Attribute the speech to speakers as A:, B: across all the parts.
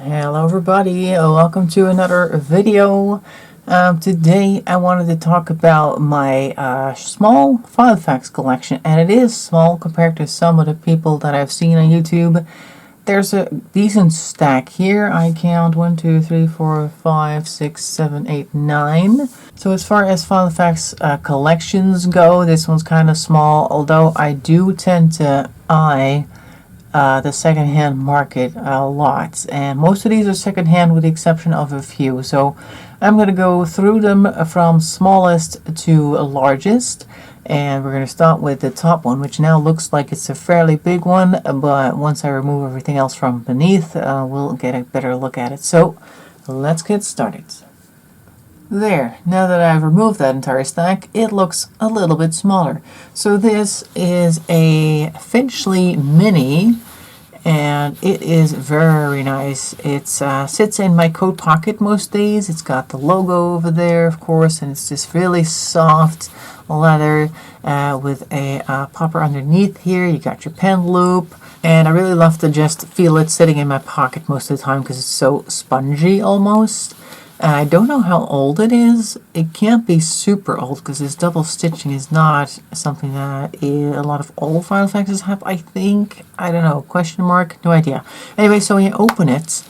A: Hello everybody, welcome to another video. Today I wanted to talk about my small Filofax collection, and it is small compared to some of the people that I've seen on YouTube. There's a decent stack here. I count 1, 2, 3, 4, 5, 6, 7, 8, 9. So as far as Filofax collections go, this one's kind of small, although I do tend to eye the secondhand market a lot, and most of these are secondhand with the exception of a few. So I'm going to go through them from smallest to largest, and we're going to start with the top one, which now looks like it's a fairly big one, but once I remove everything else from beneath, we'll get a better look at it. So let's get started. There, now that I've removed that entire stack, it looks a little bit smaller. So this is a Finchley Mini, and it is very nice. It sits in my coat pocket most days. It's got the logo over there, of course, and it's just really soft leather with a popper underneath here. You got your pen loop, and I really love to just feel it sitting in my pocket most of the time because it's so spongy almost. I don't know how old it is. It can't be super old because this double stitching is not something that a lot of old Filofaxes have, I think. I don't know, question mark, no idea. Anyway, so when you open it,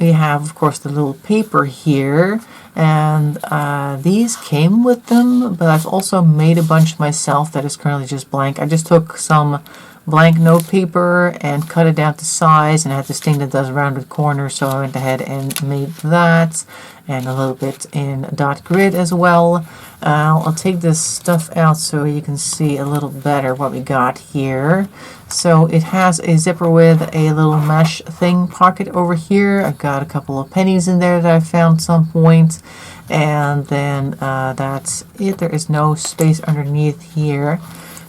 A: you have, of course, the little paper here, and these came with them, but I've also made a bunch myself that is currently just blank. I just took some blank note paper and cut it down to size, and I had this thing that does rounded corners, so I went ahead and made that, and a little bit in dot grid as well. I'll take this stuff out so you can see a little better what we got here. So it has a zipper with a little mesh thing pocket over here. I've got a couple of pennies in there that I found some point, and then that's it. There is no space underneath here.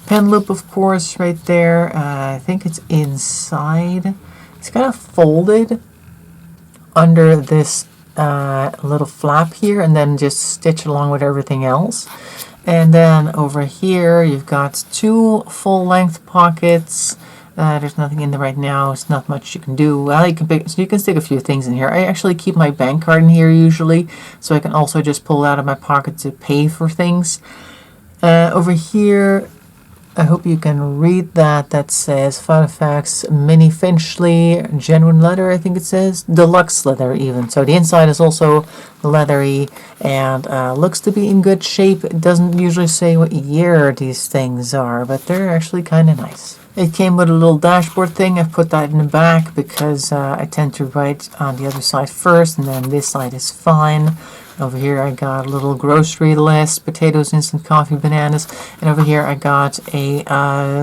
A: Pen loop, of course, right there. I think it's inside. It's kind of folded under this little flap here, and then just stitched along with everything else. And then over here, you've got two full-length pockets. There's nothing in there right now. It's not much you can do. Well, you can stick a few things in here. I actually keep my bank card in here usually, so I can also just pull it out of my pocket to pay for things. Over here, I hope you can read that. That says Filofax Mini Finchley Genuine Leather, I think it says. Deluxe leather even. So the inside is also leathery and looks to be in good shape. It doesn't usually say what year these things are, but they're actually kind of nice. It came with a little dashboard thing. I've put that in the back because I tend to write on the other side first, and then this side is fine. Over here I got a little grocery list, potatoes, instant coffee, bananas, and over here I got a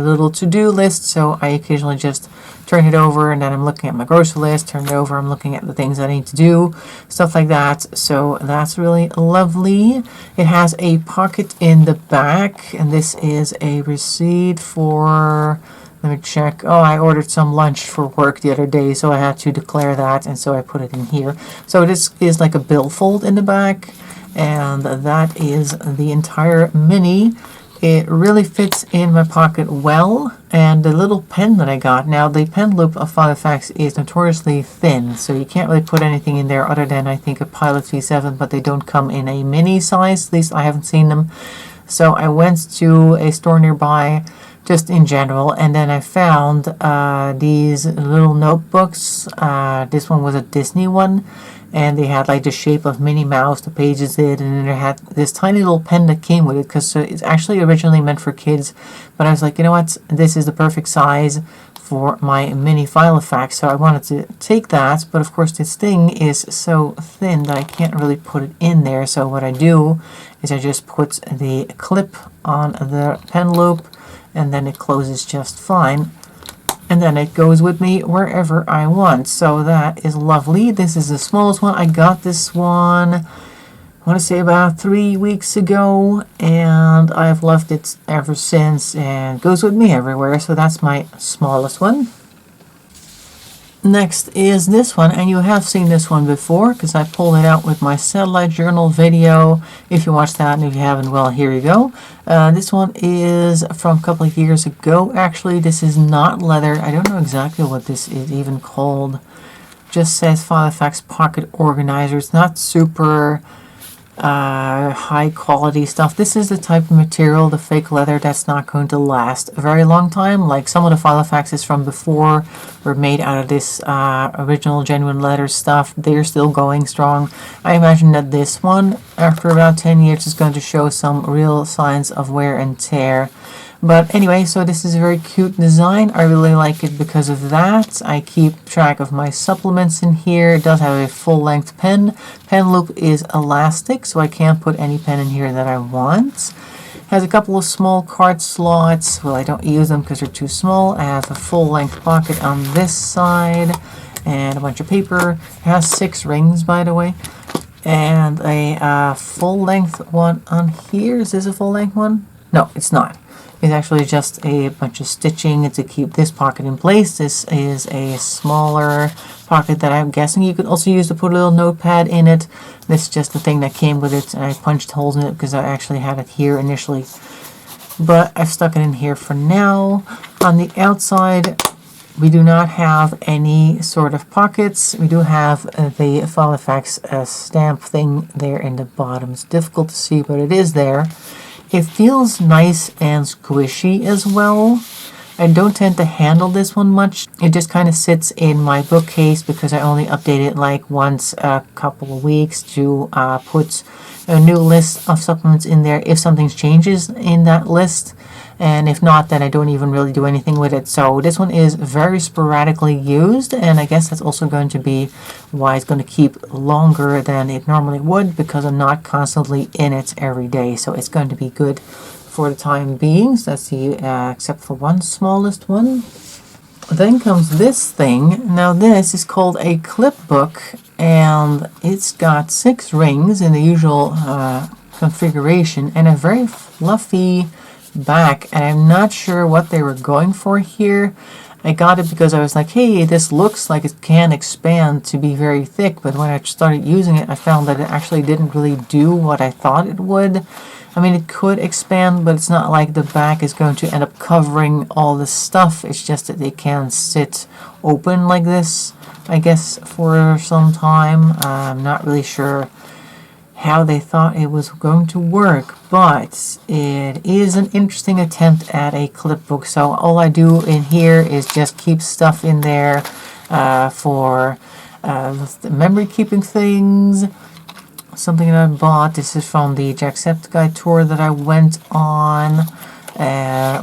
A: little to-do list, so I occasionally just turn it over and then I'm looking at my grocery list, turn it over, I'm looking at the things I need to do, stuff like that. So that's really lovely. It has a pocket in the back, and this is a receipt for... Let me check. Oh, I ordered some lunch for work the other day, so I had to declare that, and so I put it in here. So this is like a billfold in the back, and that is the entire Mini. It really fits in my pocket well, and the little pen that I got. Now, the pen loop of Filofax is notoriously thin, so you can't really put anything in there other than, I think, a Pilot V7, but they don't come in a mini size. At least I haven't seen them. So I went to a store nearby, just in general, and then I found these little notebooks. This one was a Disney one, and they had like the shape of Minnie Mouse, the pages did, and then they had this tiny little pen that came with it, because it's actually originally meant for kids, but I was like, you know what, this is the perfect size for my mini Filofax, so I wanted to take that, but of course this thing is so thin that I can't really put it in there. So what I do is I just put the clip on the pen loop, and then it closes just fine, and then it goes with me wherever I want. So that is lovely. This is the smallest one. I got this one, I want to say about 3 weeks ago, and I've loved it ever since, and goes with me everywhere. So that's my smallest one. Next is this one, and you have seen this one before because I pulled it out with my satellite journal video. If you watched that, and if you haven't, well, here you go. This one is from a couple of years ago. Actually, this is not leather. I don't know exactly what this is even called. just says Filofax Pocket Organizer. It's not super high quality stuff. This is the type of material, the fake leather, that's not going to last a very long time. Like some of the Filofaxes from before were made out of this original genuine leather stuff. They're still going strong. I imagine that this one, after about 10 years, is going to show some real signs of wear and tear. But anyway, so this is a very cute design. I really like it because of that. I keep track of my supplements in here. It does have a full-length pen. Pen loop is elastic, so I can't put any pen in here that I want. Has a couple of small card slots. Well, I don't use them because they're too small. I have a full-length pocket on this side and a bunch of paper. It has 6 rings, by the way. And a full-length one on here. Is this a full-length one? No, it's not. It's actually just a bunch of stitching to keep this pocket in place. This is a smaller pocket that I'm guessing you could also use to put a little notepad in it. This is just the thing that came with it, and I punched holes in it because I actually had it here initially. But I've stuck it in here for now. On the outside, we do not have any sort of pockets. We do have the Filofax stamp thing there in the bottom. It's difficult to see, but it is there. It feels nice and squishy as well. I don't tend to handle this one much. It just kind of sits in my bookcase because I only update it like once a couple of weeks to put a new list of supplements in there if something changes in that list. And if not, then I don't even really do anything with it. So this one is very sporadically used, and I guess that's also going to be why it's going to keep longer than it normally would, because I'm not constantly in it every day. So it's going to be good for the time being. So that's the except for one smallest one. Then comes this thing. Now this is called a clip book, and it's got 6 rings in the usual configuration and a very fluffy back, and I'm not sure what they were going for here. I got it because I was like, hey, this looks like it can expand to be very thick, but when I started using it, I found that it actually didn't really do what I thought it would. I mean, it could expand, but it's not like the back is going to end up covering all the stuff. It's just that it can sit open like this, I guess, for some time. I'm not really sure how they thought it was going to work, but it is an interesting attempt at a clip book. So all I do in here is just keep stuff in there for the memory keeping things. Something that I bought. This is from the Jacksepticeye tour that I went on. I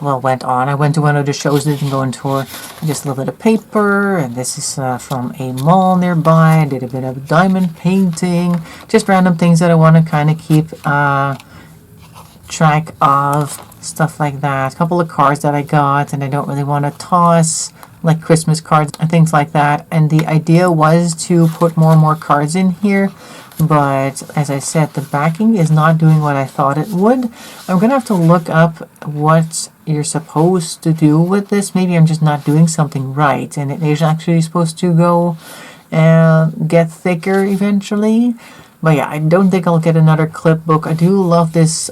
A: went to one of the shows, didn't go on tour. Just a little bit of paper, and this is from a mall nearby. I did a bit of diamond painting, just random things that I want to kind of keep track of, stuff like that. A couple of cards that I got, and I don't really want to toss, like Christmas cards and things like that. And the idea was to put more and more cards in here. But as I said, the backing is not doing what I thought it would. I'm going to have to look up what you're supposed to do with this. Maybe I'm just not doing something right, and it is actually supposed to go and get thicker eventually. But yeah, I don't think I'll get another clip book. I do love this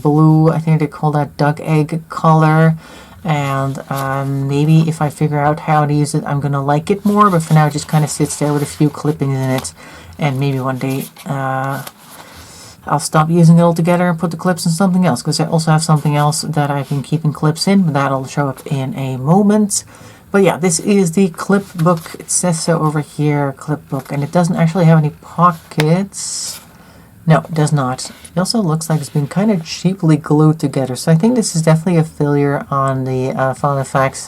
A: blue, I think they call that duck egg color. And maybe if I figure out how to use it, I'm going to like it more. But for now, it just kind of sits there with a few clippings in it. And maybe one day I'll stop using it altogether and put the clips in something else. Because I also have something else that I've been keeping clips in. But that'll show up in a moment. But yeah, this is the clip book. It says so over here, clip book. And it doesn't actually have any pockets. No, it does not. It also looks like it's been kind of cheaply glued together. So I think this is definitely a failure on the Filofax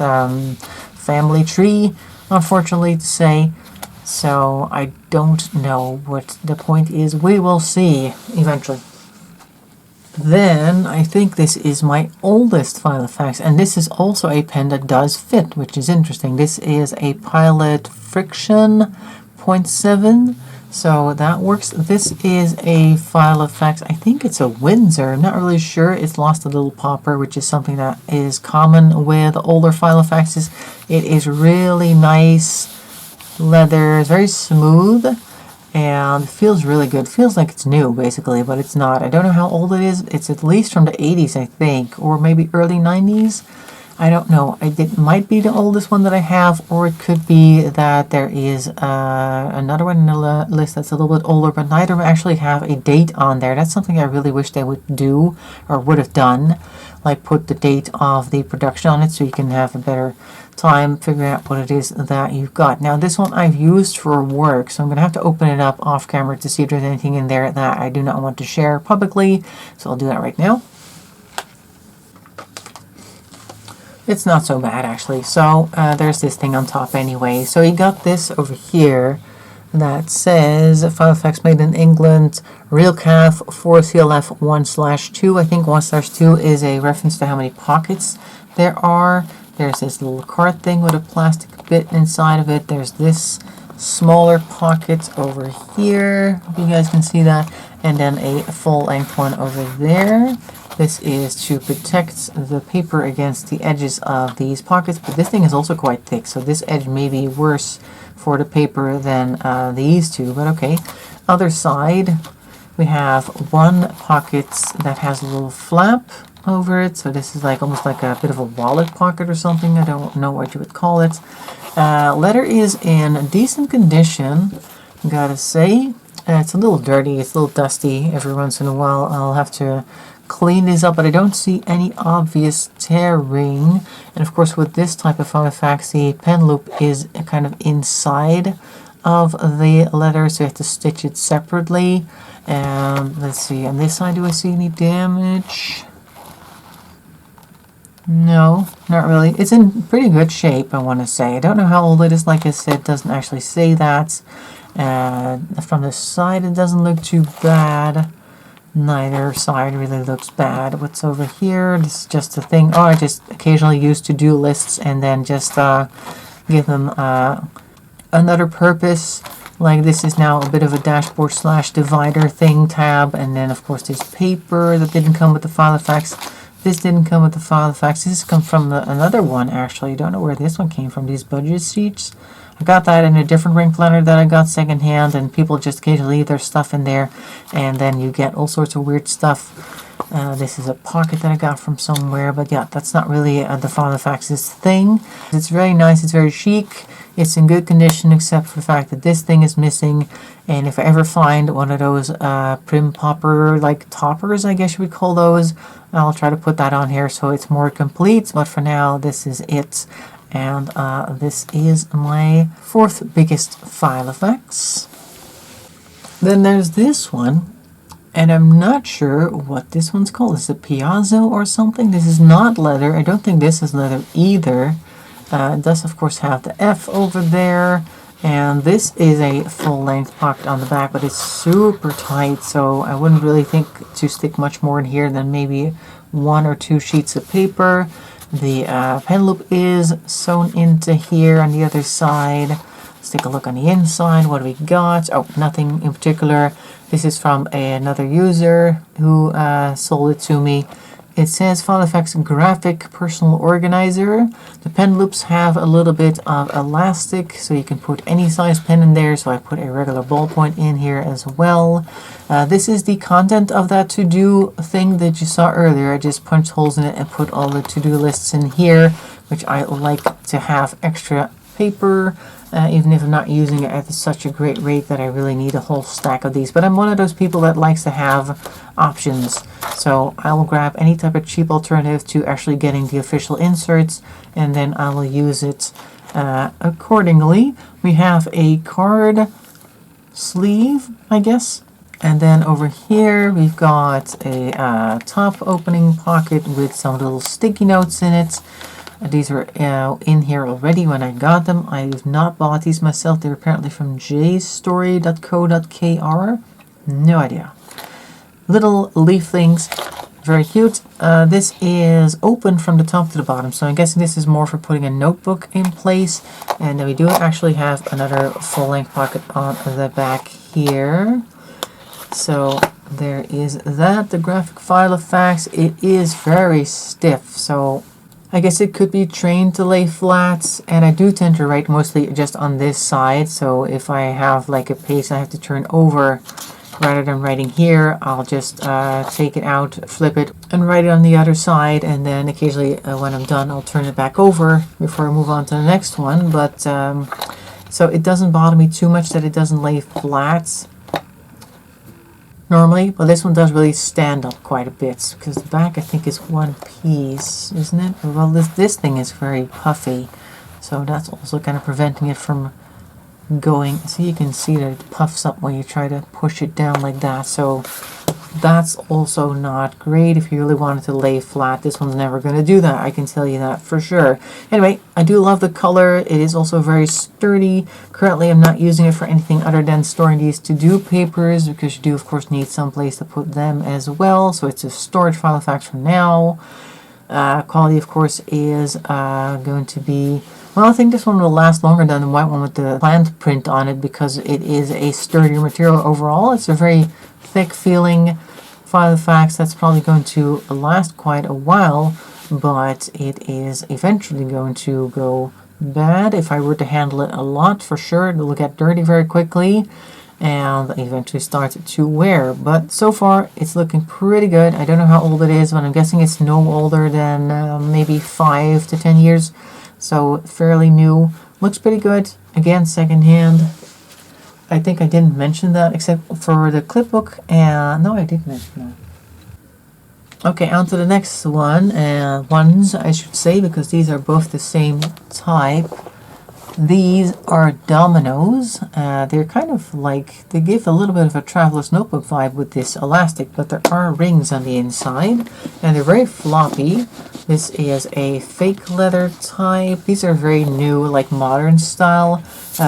A: family tree, unfortunately to say. So I don't know what the point is. We will see eventually. Then I think this is my oldest Filofax, and this is also a pen that does fit, which is interesting. This is a Pilot Friction 0.7. So that works. This is a Filofax. I think it's a Windsor. I'm not really sure. It's lost a little popper, which is something that is common with older Filofaxes. It is really nice leather. It's very smooth and feels really good. Feels like it's new, basically, but it's not. I don't know how old it is. It's at least from the 80s, I think, or maybe early 90s. I don't know. It might be the oldest one that I have, or it could be that there is another one in the list that's a little bit older, but neither of them actually have a date on there. That's something I really wish they would do, or would have done, like put the date of the production on it so you can have a better time figuring out what it is that you've got. Now this one I've used for work, so I'm going to have to open it up off camera to see if there's anything in there that I do not want to share publicly, so I'll do that right now. It's not so bad actually. So there's this thing on top anyway. So you got this over here that says Filofax made in England, real calf 4CLF 1/2. I think 1/2 is a reference to how many pockets there are. There's this little card thing with a plastic bit inside of it. There's this smaller pocket over here, if you guys can see that, and then a full-length one over there. This is to protect the paper against the edges of these pockets, but this thing is also quite thick, so this edge may be worse for the paper than these two, but okay. Other side, we have one pocket that has a little flap over it, so this is like almost like a bit of a wallet pocket or something. I don't know what you would call it. Letter is in decent condition, gotta say. It's a little dirty, it's a little dusty. Every once in a while I'll have to clean these up, but I don't see any obvious tearing. And of course with this type of Filofax, the pen loop is kind of inside of the letter, so you have to stitch it separately. And let's see, on this side, do I see any damage? No, not really. It's in pretty good shape, I want to say. I don't know how old it is. Like I said, it doesn't actually say that. From the side, it doesn't look too bad. Neither side really looks bad. What's over here? This is just a thing. Oh, I just occasionally use to-do lists and then just give them another purpose. Like this is now a bit of a dashboard / divider thing tab. And then, of course, this paper that didn't come with the Filofax. This didn't come with the Filofax. This comes from another one, actually. I don't know where this one came from. These budget sheets. I got that in a different ring planner that I got secondhand, and people just occasionally leave their stuff in there, and then you get all sorts of weird stuff. This is a pocket that I got from somewhere, but yeah, that's not really the Filofax's thing. It's very nice, it's very chic, it's in good condition except for the fact that this thing is missing, and if I ever find one of those prim popper, like toppers, I guess you would call those, I'll try to put that on here so it's more complete, but for now, this is it. And this is my fourth biggest Filofax. Then there's this one, and I'm not sure what this one's called. Is it Piazzo or something? This is not leather. I don't think this is leather either. It does, of course, have the F over there. And this is a full-length pocket on the back, but it's super tight, so I wouldn't really think to stick much more in here than maybe 1 or 2 sheets of paper. The pen loop is sewn into here on the other side. Let's take a look on the inside. What do we got? Oh, nothing in particular. This is from another user who sold it to me. It says Filofax Graphic Personal Organizer. The pen loops have a little bit of elastic, so you can put any size pen in there. So I put a regular ballpoint in here as well. This is the content of that to-do thing that you saw earlier. I just punched holes in it and put all the to-do lists in here, which I like to have extra paper. Even if I'm not using it at such a great rate that I really need a whole stack of these. But I'm one of those people that likes to have options. So I will grab any type of cheap alternative to actually getting the official inserts, and then I will use it accordingly. We have a card sleeve, I guess. And then over here we've got a top opening pocket with some little sticky notes in it. These were in here already when I got them. I have not bought these myself. They're apparently from jstory.co.kr. No idea. Little leaf things. Very cute. This is open from the top to the bottom, so I'm guessing this is more for putting a notebook in place. And then we do actually have another full-length pocket on the back here. So there is that. The graphic Filofax. It is very stiff, so I guess it could be trained to lay flats, and I do tend to write mostly just on this side, so if I have like a page I have to turn over, rather than writing here, I'll just take it out, flip it, and write it on the other side, and then occasionally when I'm done, I'll turn it back over before I move on to the next one. But so it doesn't bother me too much that it doesn't lay flat normally, but this one does really stand up quite a bit, because the back I think is one piece, isn't it? Well, this thing is very puffy, so that's also kind of preventing it from going. So you can see that it puffs up when you try to push it down like that, so that's also not great if you really wanted to lay flat. This one's never going to do that, I can tell you that for sure. Anyway, I do love the color. It is also very sturdy. Currently I'm not using it for anything other than storing these to-do papers, because you do of course need some place to put them as well, so it's a storage Filofax for now. Quality of course is going to be, well, I think this one will last longer than the white one with the plant print on it, because it is a sturdier material overall. It's a very thick feeling Filofax that's probably going to last quite a while, but it is eventually going to go bad. If I were to handle it a lot, for sure it will get dirty very quickly and eventually start to wear. But so far it's looking pretty good. I don't know how old it is, but I'm guessing it's no older than maybe 5 to 10 years, so fairly new. Looks pretty good. Again, secondhand. I think I didn't mention that except for the clipbook, and no, I did mention that. Okay, on to the next one, ones I should say, because these are both the same type. These are dominoes. They're kind of like, they give a little bit of a traveler's notebook vibe with this elastic, but there are rings on the inside, and they're very floppy. This is a fake leather type. These are very new, like modern style.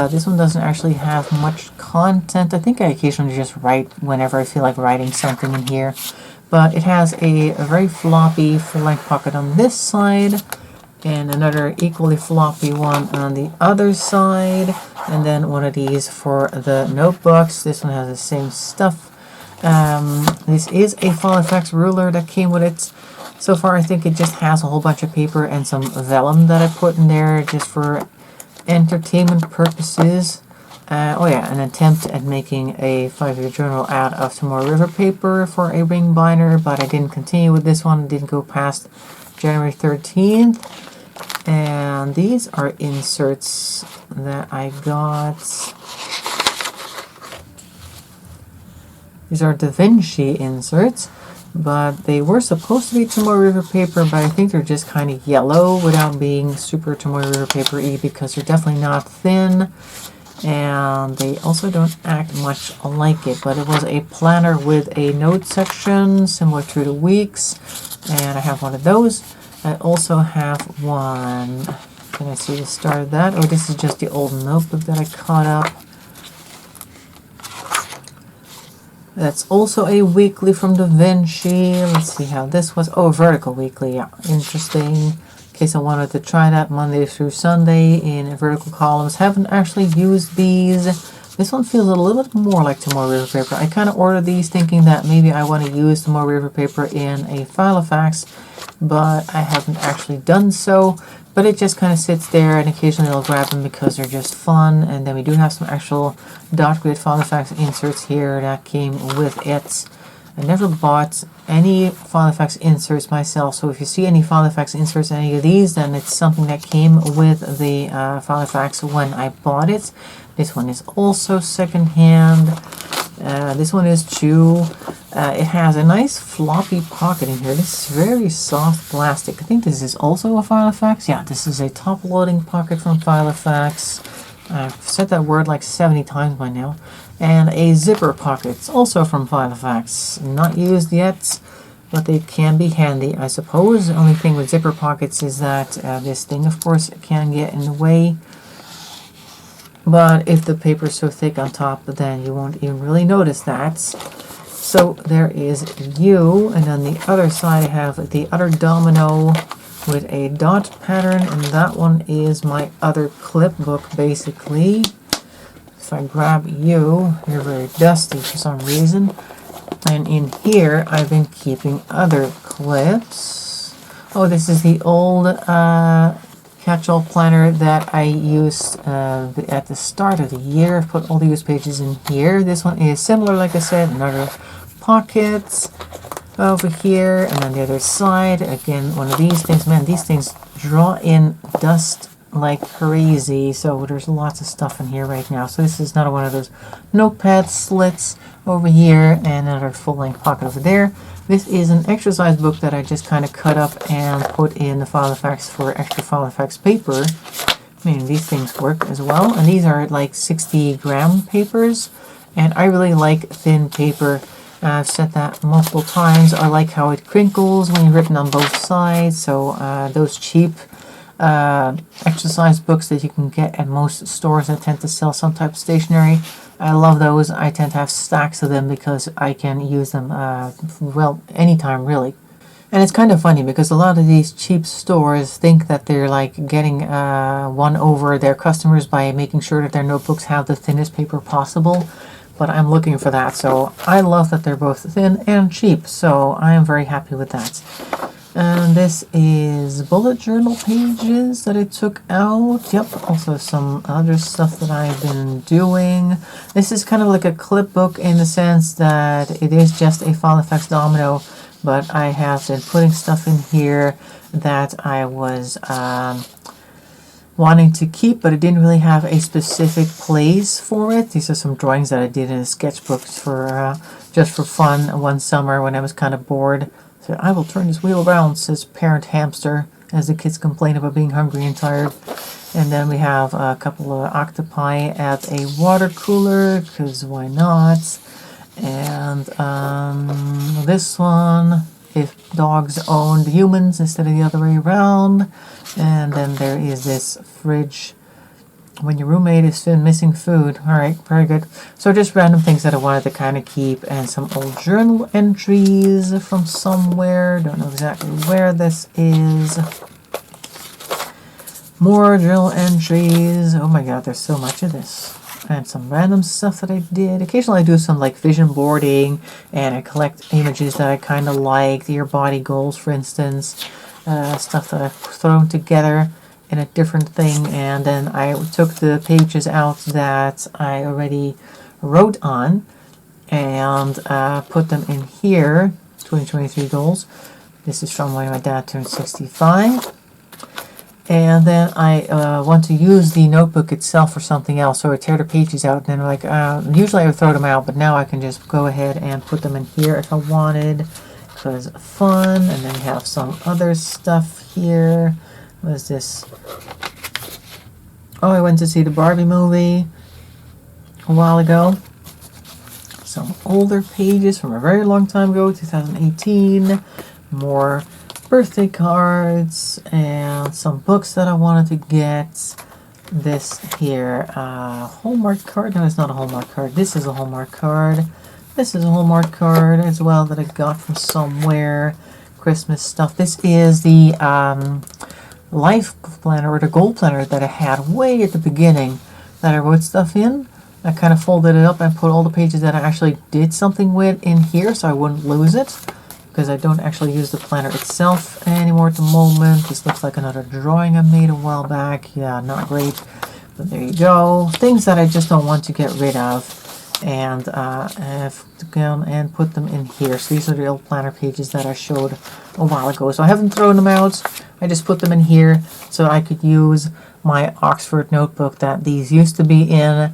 A: This one doesn't actually have much content. I think I occasionally just write whenever I feel like writing something in here. But it has a very floppy full-length pocket on this side, and another equally floppy one on the other side, and then one of these for the notebooks. This one has the same stuff. This is a Filofax ruler that came with it. So far I think it just has a whole bunch of paper and some vellum that I put in there just for entertainment purposes. Oh yeah, an attempt at making a 5-year journal out of some more river paper for a ring binder, but I didn't continue with this one. It didn't go past January 13th. And these are inserts that I got. These are Da Vinci inserts, but they were supposed to be Tomoe River paper, but I think they're just kind of yellow without being super Tomoe River paper-y, because they're definitely not thin, and they also don't act much like it. But it was a planner with a note section similar to the weeks, and I have one of those. I also have one. Can I see the start of that? Oh, this is just the old notebook that I caught up. That's also a weekly from Da Vinci. Let's see how this was. Oh, vertical weekly. Yeah, interesting. In case I wanted to try that Monday through Sunday in vertical columns. Haven't actually used these. This one feels a little bit more like Tomoe River paper. I kind of ordered these thinking that maybe I want to use Tomoe River paper in a Filofax, but I haven't actually done so. But it just kind of sits there, and occasionally I'll grab them because they're just fun. And then we do have some actual dot grid Filofax inserts here that came with it. I never bought any Filofax inserts myself, so if you see any Filofax inserts in any of these, then it's something that came with the Filofax when I bought it. This one is also secondhand. This one is too. It has a nice floppy pocket in here. This is very soft plastic. I think this is also a Filofax. Yeah, this is a top-loading pocket from Filofax. I've said that word like 70 times by now. And a zipper pocket. It's also from Filofax. Not used yet, but they can be handy, I suppose. The only thing with zipper pockets is that this thing, of course, can get in the way. But if the paper is so thick on top, then you won't even really notice that. So there is you, and on the other side I have the other domino with a dot pattern, and that one is my other clip book, basically. If I grab you, you're very dusty for some reason. And in here I've been keeping other clips. Oh, this is the old catch-all planner that I used at the start of the year. I've put all the used pages in here. This one is similar, like I said, another pockets over here, and on the other side, again, one of these things. Man, these things draw in dust like crazy, so there's lots of stuff in here right now. So this is another one of those notepad slits over here, and another full-length pocket over there. This is an exercise book that I just kind of cut up and put in the Filofax for extra Filofax paper. I mean, these things work as well, and these are like 60-gram papers, and I really like thin paper. I've said that multiple times. I like how it crinkles when you're written on both sides, so those cheap exercise books that you can get at most stores that tend to sell some type of stationery, I love those. I tend to have stacks of them because I can use them, well, anytime really. And it's kind of funny because a lot of these cheap stores think that they're like getting one over their customers by making sure that their notebooks have the thinnest paper possible. But I'm looking for that, so I love that they're both thin and cheap, so I am very happy with that. And this is bullet journal pages that I took out. Yep, also some other stuff that I've been doing. This is kind of like a clip book in the sense that it is just a Filofax domino, but I have been putting stuff in here that I was wanting to keep, but I didn't really have a specific place for it. These are some drawings that I did in a sketchbook for just for fun one summer when I was kind of bored. So I will turn this wheel around, says parent hamster, as the kids complain about being hungry and tired. And then we have a couple of octopi at a water cooler, because why not? And this one, if dogs owned humans instead of the other way around. And then there is this fridge. When your roommate is missing food. Alright, very good. So just random things that I wanted to kind of keep, and some old journal entries from somewhere. Don't know exactly where this is. More journal entries. Oh my god, there's so much of this. And some random stuff that I did. Occasionally I do some like vision boarding, and I collect images that I kind of like. Your body goals, for instance. Stuff that I've thrown together in a different thing, and then I took the pages out that I already wrote on and put them in here. 2023 goals. This is from when my dad turned 65. And then I want to use the notebook itself for something else, so I tear the pages out, and then like usually I would throw them out, but now I can just go ahead and put them in here if I wanted, because fun. And then we have some other stuff here. What is this? Oh, I went to see the Barbie movie a while ago. Some older pages from a very long time ago, 2018. More birthday cards and some books that I wanted to get. This here, Hallmark card. No, it's not a Hallmark card. This is a Hallmark card. This is a Hallmark card as well that I got from somewhere. Christmas stuff. This is the life planner, or the goal planner that I had way at the beginning that I wrote stuff in. I kind of folded it up and put all the pages that I actually did something with in here so I wouldn't lose it, because I don't actually use the planner itself anymore at the moment. This looks like another drawing I made a while back. Yeah, not great, but there you go. Things that I just don't want to get rid of, and have to go and put them in here. So these are the old planner pages that I showed a while ago. So I haven't thrown them out. I just put them in here so I could use my Oxford notebook that these used to be in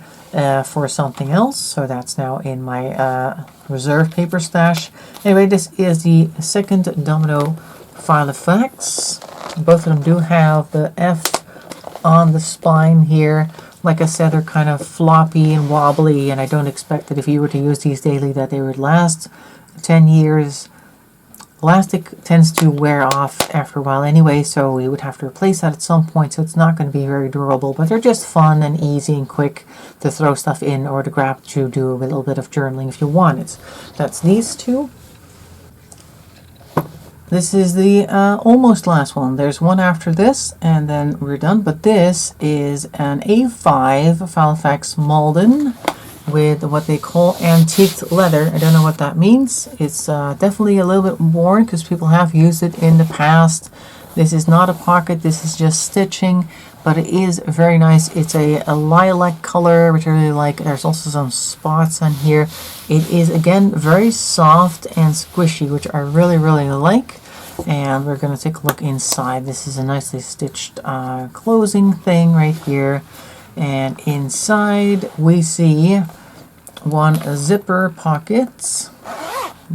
A: for something else. So that's now in my reserve paper stash. Anyway, this is the second domino Filofax. Both of them do have the F on the spine here. Like I said, they're kind of floppy and wobbly, and I don't expect that if you were to use these daily that they would last 10 years. Elastic tends to wear off after a while anyway, so we would have to replace that at some point, so it's not going to be very durable, but they're just fun and easy and quick to throw stuff in or to grab to do a little bit of journaling if you want it. That's these two. This is the almost last one. There's one after this, and then we're done, but this is an A5 Filofax Malden with what they call antiqued leather. I don't know what that means. It's definitely a little bit worn because people have used it in the past This is not a pocket, this is just stitching, but it is very nice. It's a lilac color, which I really like. There's also some spots on here. It is, again, very soft and squishy, which I really, really like. And we're going to take a look inside. This is a nicely stitched closing thing right here. And inside we see one zipper pocket.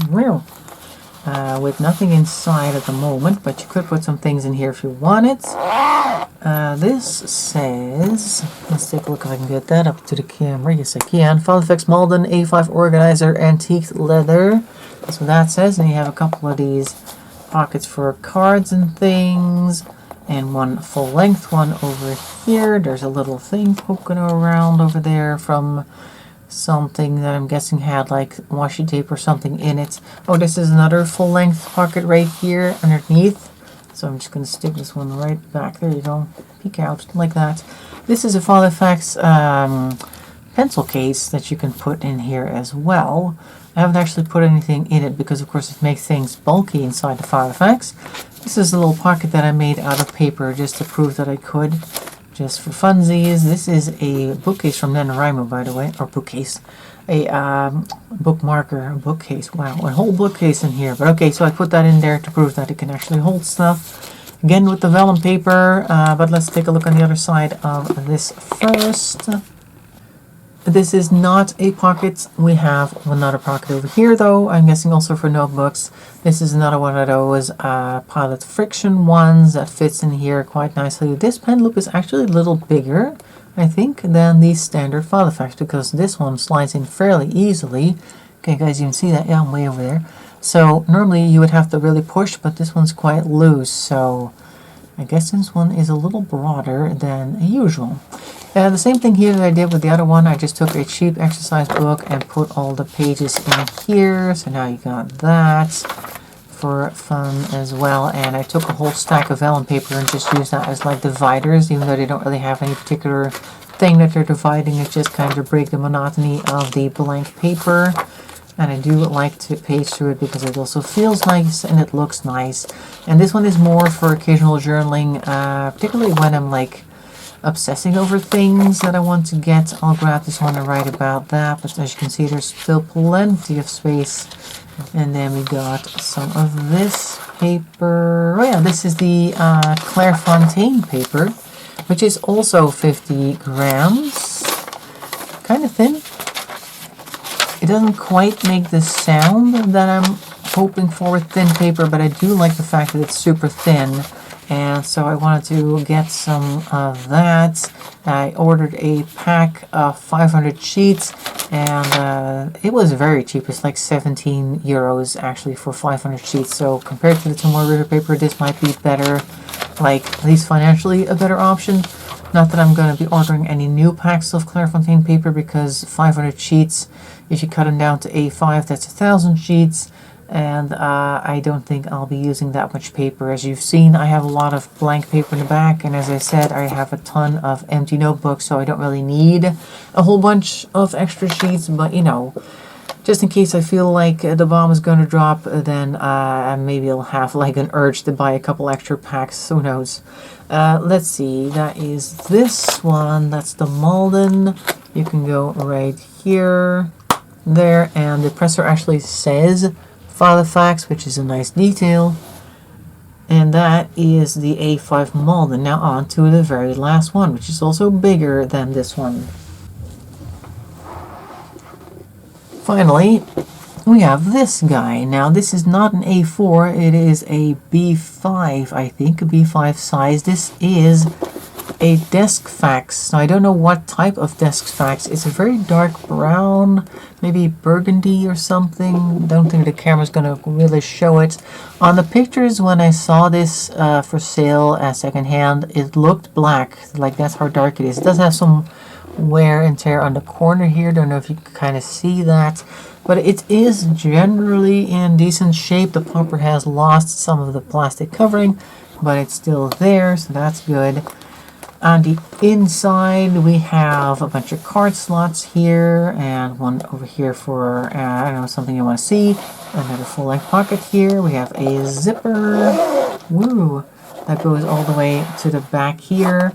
A: Wow. With nothing inside at the moment, but you could put some things in here if you wanted. This says, let's take a look if I can get that up to the camera. Yes, I can. Filofax Malden A5 Organizer Antique Leather. That's what that says. And you have a couple of these pockets for cards and things, and one full-length one over here. There's a little thing poking around over there from something that I'm guessing had like washi tape or something in it. Oh, this is another full-length pocket right here underneath. So I'm just going to stick this one right back. There you go. Peek out like that. This is a Filofax pencil case that you can put in here as well. I haven't actually put anything in it because, of course, it makes things bulky inside the Filofax. This is a little pocket that I made out of paper just to prove that I could, just for funsies. This is a bookcase from NaNoWriMo, by the way, or bookcase. A bookmarker, bookcase. Wow, a whole bookcase in here. But okay, so I put that in there to prove that it can actually hold stuff. Again with the vellum paper, but let's take a look on the other side of this first. This is not a pocket. We have another pocket over here, though. I'm guessing also for notebooks. This is another one of those Pilot Friction ones that fits in here quite nicely. This pen loop is actually a little bigger, I think, than the standard Filofax, because this one slides in fairly easily. Okay, guys, you can see that. Yeah, I'm way over there. So normally you would have to really push, but this one's quite loose. So I guess this one is a little broader than usual. The same thing here that I did with the other one. I just took a cheap exercise book and put all the pages in here. So now you got that for fun as well. And I took a whole stack of vellum paper and just used that as like dividers, even though they don't really have any particular thing that they're dividing. It's just kind of break the monotony of the blank paper. And I do like to page through it because it also feels nice and it looks nice. And this one is more for occasional journaling, particularly when I'm like obsessing over things that I want to get. I'll grab this one and write about that, but as you can see, there's still plenty of space. And then we got some of this paper. Oh yeah, this is the Clairefontaine paper, which is also 50 grams. Kind of thin. It doesn't quite make the sound that I'm hoping for with thin paper, but I do like the fact that it's super thin. And so I wanted to get some of that. I ordered a pack of 500 sheets, and it was very cheap. It's like 17 euros actually for 500 sheets. So compared to the Tomorrow River paper, this might be better, like at least financially a better option. Not that I'm going to be ordering any new packs of Clairefontaine paper, because 500 sheets, if you cut them down to A5, that's 1,000 sheets. And I don't think I'll be using that much paper. As you've seen, I have a lot of blank paper in the back, and as I said, I have a ton of empty notebooks, so I don't really need a whole bunch of extra sheets. But you know, just in case I feel like the bomb is going to drop, then maybe I'll have like an urge to buy a couple extra packs. Who knows? Let's see, that is this one. That's the Malden. You can go right here, there, and the presser actually says Filofax, which is a nice detail. And that is the A5 Malden. Now on to the very last one, which is also bigger than this one. Finally, we have this guy. Now this is not an A4, it is a B5, I think, a B5 size. This is a desk fax. Now I don't know what type of desk fax. It's a very dark brown, maybe burgundy or something. Don't think the camera's gonna really show it. On the pictures when I saw this for sale at secondhand, it looked black. Like that's how dark it is. It does have some wear and tear on the corner here. Don't know if you can kind of see that, but it is generally in decent shape. The popper has lost some of the plastic covering, but it's still there, so that's good. On the inside, we have a bunch of card slots here, and one over here for, I don't know, something you want to see. Another full-length pocket here. We have a zipper. Woo! that goes all the way to the back here.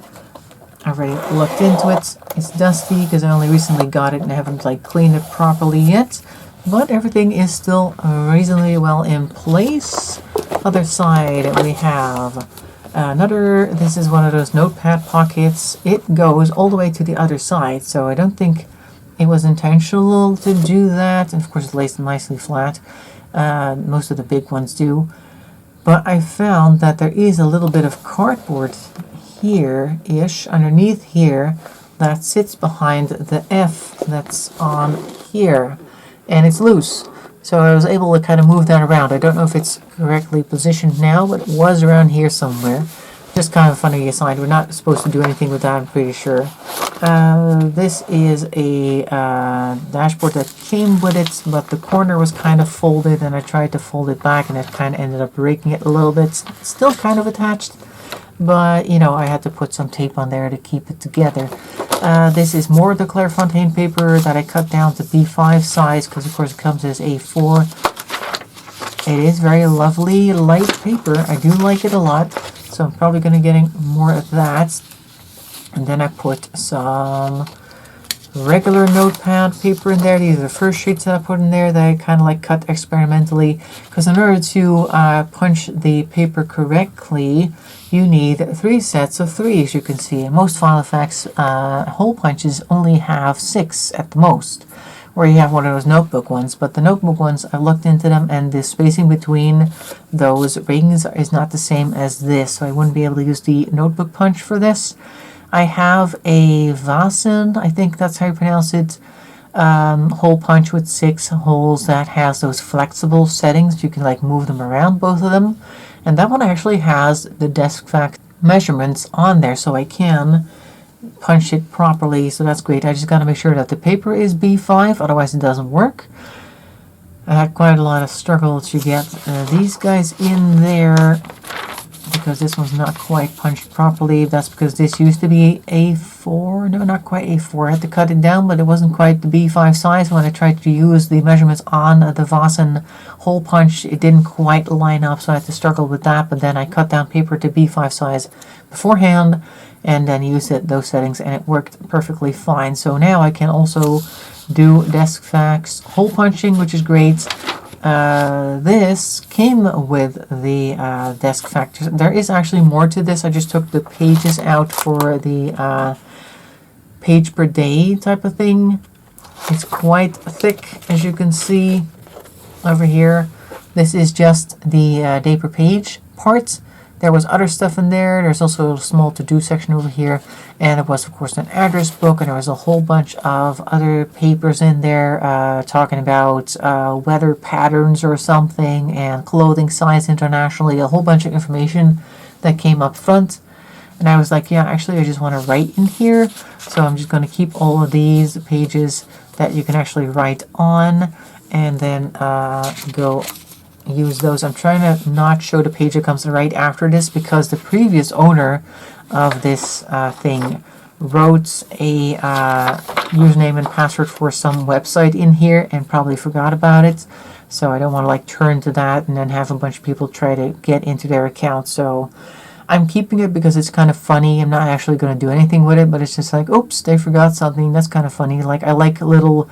A: I already looked into it. It's dusty because I only recently got it and I haven't like cleaned it properly yet. But everything is still reasonably well in place. Other side we have another, this is one of those notepad pockets. It goes all the way to the other side, so I don't think it was intentional to do that. And of course it's laced nicely flat. Most of the big ones do. But I found that there is a little bit of cardboard here-ish, underneath here, that sits behind the F that's on here. And it's loose. So I was able to kind of move that around. I don't know if it's correctly positioned now, but it was around here somewhere. Just kind of funny aside. We're not supposed to do anything with that, I'm pretty sure. This is a dashboard that came with it, but the corner was kind of folded, and I tried to fold it back, and it kind of ended up breaking it a little bit. It's still kind of attached, but, you know, I had to put some tape on there to keep it together. This is more of the Clairefontaine paper that I cut down to B5 size, because of course it comes as A4. It is very lovely, light paper. I do like it a lot, so I'm probably going to be getting more of that. And then I put some regular notepad paper in there. These are the first sheets that I put in there that I kind of like cut experimentally, because in order to punch the paper correctly, you need 3 sets of 3, as you can see. And most Filofax hole punches only have 6 at the most, or you have one of those notebook ones. But the notebook ones, I've looked into them, and the spacing between those rings is not the same as this, so I wouldn't be able to use the notebook punch for this. I have a Vasen, I think that's how you pronounce it, hole punch with 6 holes that has those flexible settings. You can like move them around, both of them. And that one actually has the DeskFax measurements on there, so I can punch it properly, so that's great. I just got to make sure that the paper is B5, otherwise it doesn't work. I had quite a lot of struggle to get these guys in there, because this one's not quite punched properly. That's because this used to be A4. No, not quite A4. I had to cut it down, but it wasn't quite the B5 size. When I tried to use the measurements on the Vasen hole punch, it didn't quite line up, so I had to struggle with that. But then I cut down paper to B5 size beforehand, and then used those settings, and it worked perfectly fine. So now I can also do DeskFax hole punching, which is great. This came with the DeskFax. There is actually more to this. I just took the pages out for the page per day type of thing. It's quite thick, as you can see over here. This is just the day per page part. There was other stuff in there. There's also a small to-do section over here. And there was, of course, an address book. And there was a whole bunch of other papers in there talking about weather patterns or something, and clothing size internationally. A whole bunch of information that came up front. And I was like, yeah, actually, I just want to write in here. So I'm just going to keep all of these pages that you can actually write on. And then go use those. I'm trying to not show the page that comes right after this, because the previous owner of this thing wrote a username and password for some website in here and probably forgot about it. So I don't want to like turn to that and then have a bunch of people try to get into their account. So I'm keeping it because it's kind of funny. I'm not actually going to do anything with it, but it's just like, oops, they forgot something. That's kind of funny. Like, I like little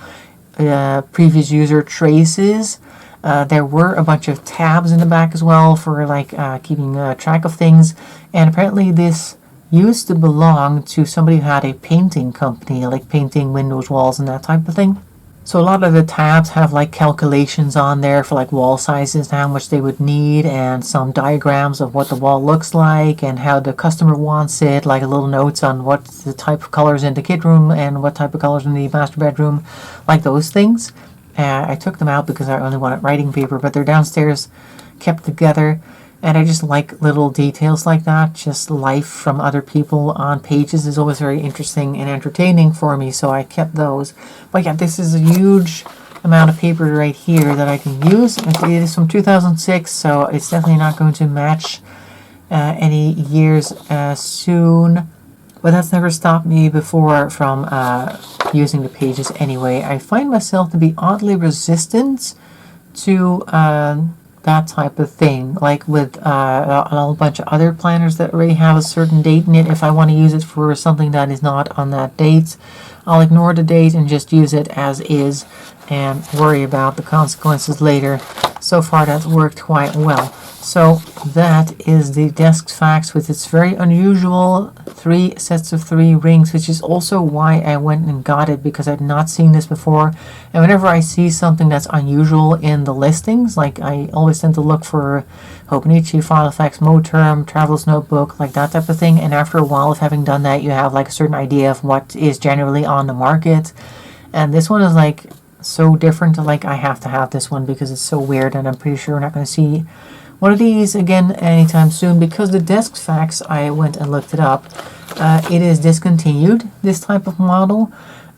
A: previous user traces. There were a bunch of tabs in the back as well for like keeping track of things. And apparently this used to belong to somebody who had a painting company, like painting windows, walls, and that type of thing. So a lot of the tabs have like calculations on there for like wall sizes, how much they would need, and some diagrams of what the wall looks like and how the customer wants it, like little notes on what the type of colors in the kid room and what type of colors in the master bedroom, like those things. I took them out because I only wanted writing paper, but they're downstairs kept together, and I just like little details like that. Just life from other people on pages is always very interesting and entertaining for me, so I kept those. But yeah, this is a huge amount of paper right here that I can use. It is from 2006, so it's definitely not going to match any years soon. But that's never stopped me before from using the pages anyway. I find myself to be oddly resistant to the that type of thing. Like with a whole bunch of other planners that already have a certain date in it, if I want to use it for something that is not on that date, I'll ignore the date and just use it as is and worry about the consequences later. So far that's worked quite well. So that is the Filofax with its very unusual 3 sets of 3 rings, which is also why I went and got it, because I'd not seen this before. And whenever I see something that's unusual in the listings, like I always tend to look for Hobonichi, Filofax, Moterm, Traveler's Notebook, like that type of thing. And after a while of having done that, you have like a certain idea of what is generally on the market. And this one is like so different. Like I have to have this one because it's so weird, and I'm pretty sure we're not going to see one of these again anytime soon, because the Filofax, I went and looked it up, it is discontinued, this type of model.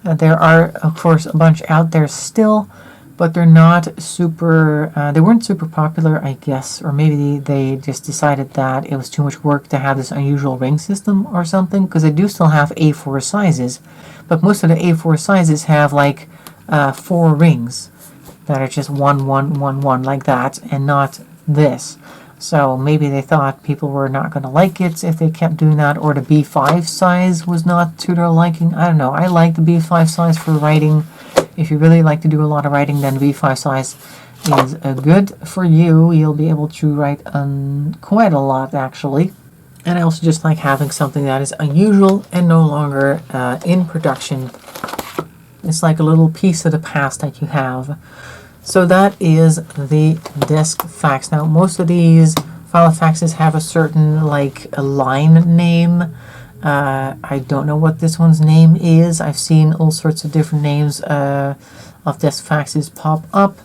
A: There are of course a bunch out there still, but they're not super, they weren't super popular, I guess, or maybe they just decided that it was too much work to have this unusual ring system or something, because they do still have A4 sizes, but most of the A4 sizes have like 4 rings that are just 1, 1, 1, 1 like that, and not this. So maybe they thought people were not going to like it if they kept doing that, or the B5 size was not to their liking. I don't know. I like the B5 size for writing. If you really like to do a lot of writing, then the B5 size is good for you. You'll be able to write quite a lot, actually. And I also just like having something that is unusual and no longer in production. It's like a little piece of the past that you have. So that is the Filofax. Now, most of these Filofaxes have a certain, like, a line name. I don't know what this one's name is. I've seen all sorts of different names of Filofaxes pop up.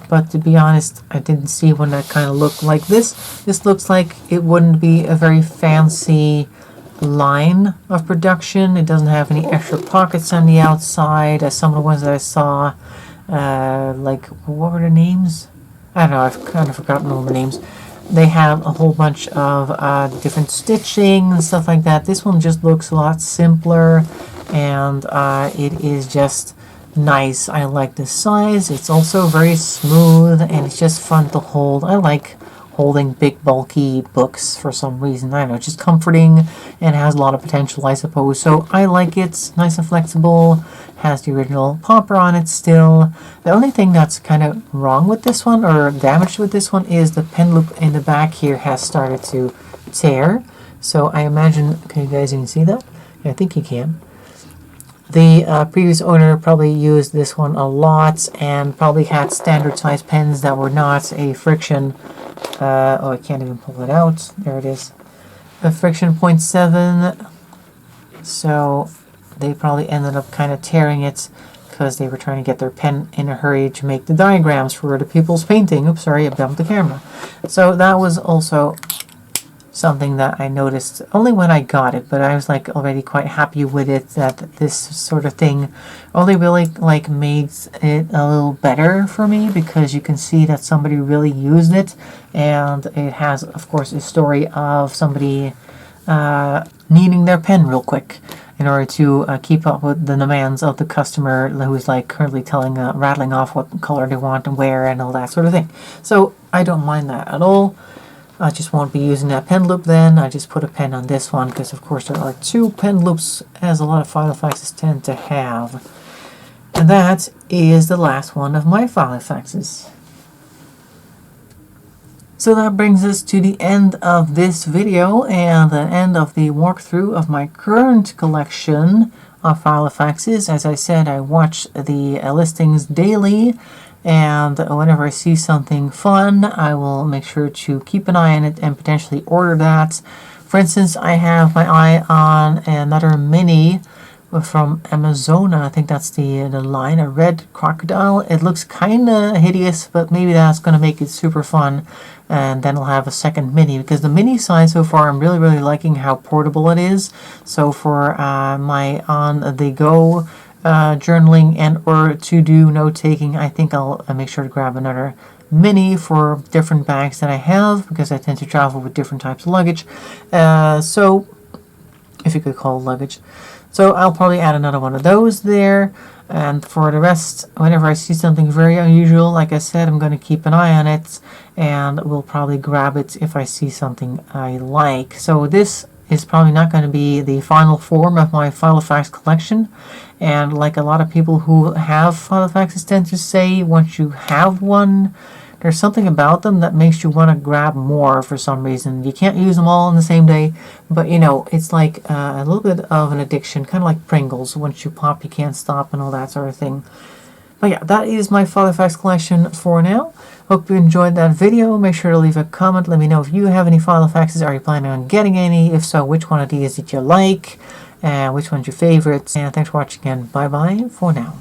A: But to be honest, I didn't see one that kind of looked like this. This looks like it wouldn't be a very fancy line of production. It doesn't have any extra pockets on the outside, as some of the ones that I saw. Like, what were the names? I don't know, I've kind of forgotten all the names. They have a whole bunch of different stitching and stuff like that. This one just looks a lot simpler, and it is just nice. I like the size. It's also very smooth, and it's just fun to hold. I like holding big bulky books for some reason. I don't know, it's just comforting and has a lot of potential, I suppose. So I like it. It's nice and flexible. Has the original popper on it still. The only thing that's kind of wrong with this one, or damaged with this one, is the pen loop in the back here has started to tear. So I imagine, can you guys even see that? Yeah, I think you can. The previous owner probably used this one a lot and probably had standard size pens that were not a friction. Oh, I can't even pull it out. There it is. A friction 0.7. So they probably ended up kind of tearing it because they were trying to get their pen in a hurry to make the diagrams for the people's painting. Oops, sorry, I bumped the camera. So that was also something that I noticed only when I got it, but I was like already quite happy with it, that this sort of thing only really like made it a little better for me, because you can see that somebody really used it, and it has of course a story of somebody needing their pen real quick in order to keep up with the demands of the customer who's like currently rattling off what color they want and where and all that sort of thing. So I don't mind that at all. I just won't be using that pen loop then. I just put a pen on this one because of course there are 2 pen loops, as a lot of Filofaxes tend to have. And that is the last one of my Filofaxes. So that brings us to the end of this video and the end of the walkthrough of my current collection of Filofaxes. As I said, I watch the listings daily, and whenever I see something fun, I will make sure to keep an eye on it and potentially order that. For instance, I have my eye on another mini from Amazona. I think that's the line, a red crocodile. It looks kind of hideous, but maybe that's going to make it super fun. And then I'll have a second mini, because the mini size so far, I'm really liking how portable it is. So for my on-the-go journaling and or to-do note-taking, I think I'll make sure to grab another mini for different bags that I have, because I tend to travel with different types of luggage. So, if you could call it luggage. So I'll probably add another one of those there. And for the rest, whenever I see something very unusual, like I said, I'm going to keep an eye on it, and will probably grab it if I see something I like. So this is probably not going to be the final form of my Filofax collection, and like a lot of people who have Filofaxes tend to say, once you have one, there's something about them that makes you want to grab more for some reason. You can't use them all in the same day, but you know, it's like a little bit of an addiction, kind of like Pringles. Once you pop, you can't stop, and all that sort of thing. But yeah, that is my Filofax collection for now. Hope you enjoyed that video. Make sure to leave a comment. Let me know if you have any Filofaxes. Are you planning on getting any? If so, which one of these did you like? And which one's your favorite? And thanks for watching, and bye-bye for now.